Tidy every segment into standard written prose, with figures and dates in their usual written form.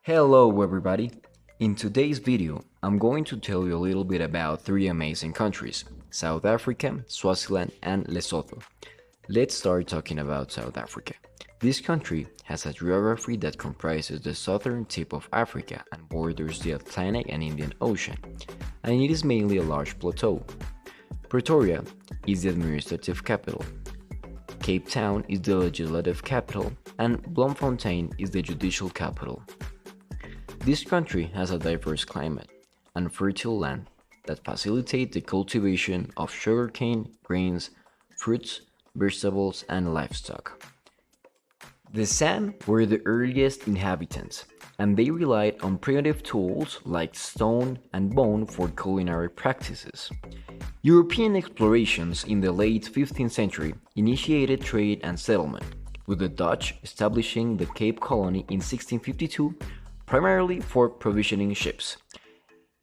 Hello everybody! In today's video, I'm going to tell you a little bit about three amazing countries, South Africa, Swaziland, and Lesotho. Let's start talking about South Africa. This country has a geography that comprises the southern tip of Africa and borders the Atlantic and Indian Ocean, and it is mainly a large plateau. Pretoria is the administrative capital. Cape Town is the legislative capital, and Bloemfontein is the judicial capital. This country has a diverse climate and fertile land that facilitate the cultivation of sugarcane, grains, fruits, vegetables, and livestock. The San were the earliest inhabitants, and they relied on primitive tools like stone and bone for culinary practices. European explorations in the late 15th century initiated trade and settlement, with the Dutch establishing the Cape Colony in 1652 primarily for provisioning ships.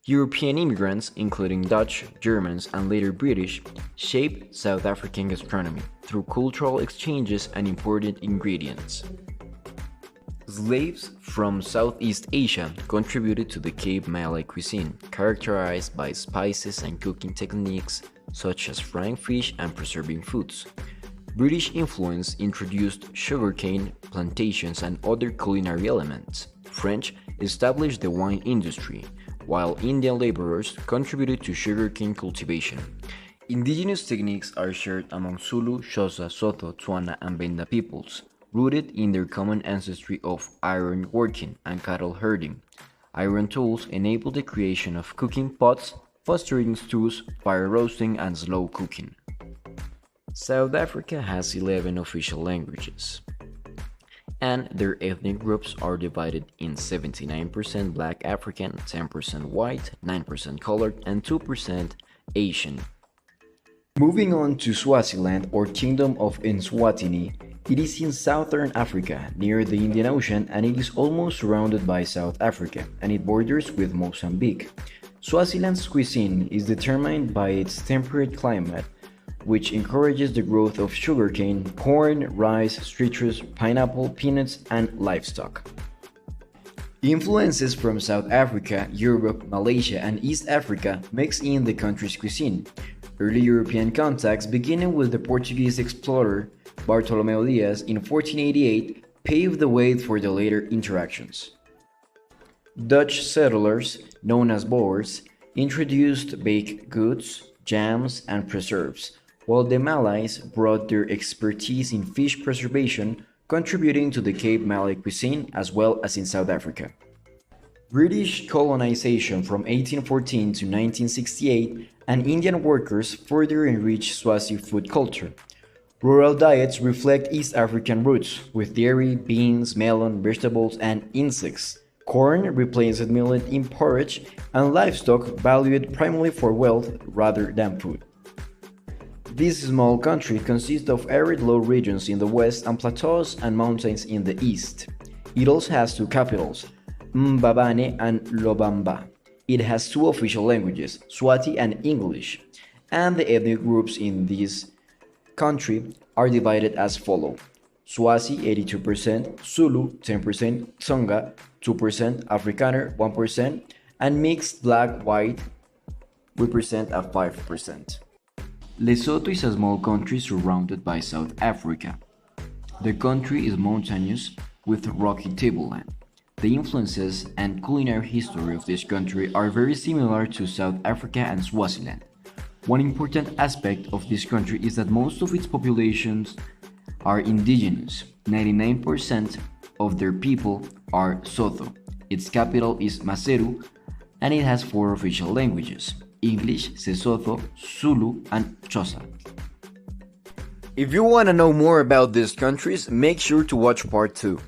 European immigrants, including Dutch, Germans, and later British, shaped South African gastronomy through cultural exchanges and imported ingredients. Slaves from Southeast Asia contributed to the Cape Malay cuisine, characterized by spices and cooking techniques such as frying fish and preserving foods. British influence introduced sugarcane plantations and other culinary elements. French established the wine industry, while Indian laborers contributed to sugarcane cultivation. Indigenous techniques are shared among Zulu, Xhosa, Sotho, Tswana, and Benda peoples, rooted in their common ancestry of iron working and cattle herding. Iron tools enable the creation of cooking pots, fostering stews, fire roasting, and slow cooking. South Africa has 11 official languages, and their ethnic groups are divided in 79% Black African, 10% white, 9% colored, and 2% Asian. Moving on to Swaziland, or Kingdom of Eswatini, it is in southern Africa, near the Indian Ocean, and it is almost surrounded by South Africa, and it borders with Mozambique. Swaziland's cuisine is determined by its temperate climate, which encourages the growth of sugarcane, corn, rice, citrus, pineapple, peanuts, and livestock. Influences from South Africa, Europe, Malaysia, and East Africa mix in the country's cuisine. Early European contacts, beginning with the Portuguese explorer Bartolomeu Dias in 1488, paved the way for the later interactions. Dutch settlers, known as Boers, introduced baked goods, jams, and preserves, while the Malays brought their expertise in fish preservation, contributing to the Cape Malay cuisine as well as in South Africa. British colonization from 1814 to 1968 and Indian workers further enriched Swazi food culture. Rural diets reflect East African roots, with dairy, beans, melon, vegetables, and insects. Corn replaced millet in porridge, and livestock valued primarily for wealth rather than food. This small country consists of arid low regions in the west and plateaus and mountains in the east. It also has two capitals, Mbabane and Lobamba. It has two official languages, Swati and English, and the ethnic groups in this country are divided as follows: Swazi 82%, Zulu 10%, Tsonga 2%, Afrikaner 1%, and mixed black-white represent at 5%. Lesotho is a small country surrounded by South Africa. The country is mountainous with rocky tableland. The influences and culinary history of this country are very similar to South Africa and Swaziland. One important aspect of this country is that most of its populations are indigenous. 99% of their people are Sotho. Its capital is Maseru, and it has four official languages: English, Sesotho, Zulu, and Xhosa. If you want to know more about these countries, make sure to watch part 2.